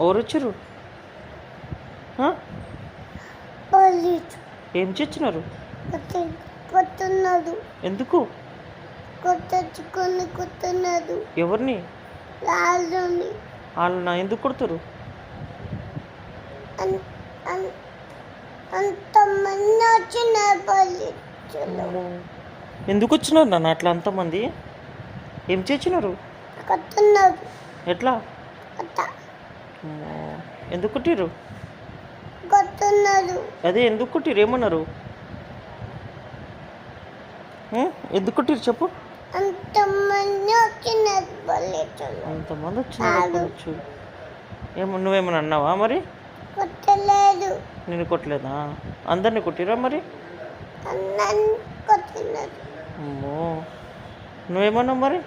ఎవరు వచ్చారు? పోలీసు ఏం చేస్తున్నారు? కొట్టున్నాడు. ఎందుకు? కొట్టుకొని కొట్టున్నాడు. ఎవరిని? రాళ్ళని. వాళ్ళ ఎందుకు కొడుతురు? అంతమంది వచ్చిన పోలీసులు. ఎందుకు వచ్చినారు నాన్న అట్లా అంతమంది? ఏం చేసినారు? కొట్టున్నాడు. ఎట్లా? ఎందుకు కొట్టిరు? కొట్టున్నాడు. అదే ఎందుకు కొట్టిరు? ఏమన్నారు? ఎందుకు కొట్టిరు చెప్పు. అంతమంది వచ్చిన పోలీసులు. అంతమంది వచ్చినారు. నువ్వేమన్నా అన్నావా మరి? కొట్టలేదు. నేను కొట్టలేదా? అందరినీ కొట్టిరా మరి? అందరిని కొట్టినాడు. అమ్మో, నువ్వేమన్నావు మరి?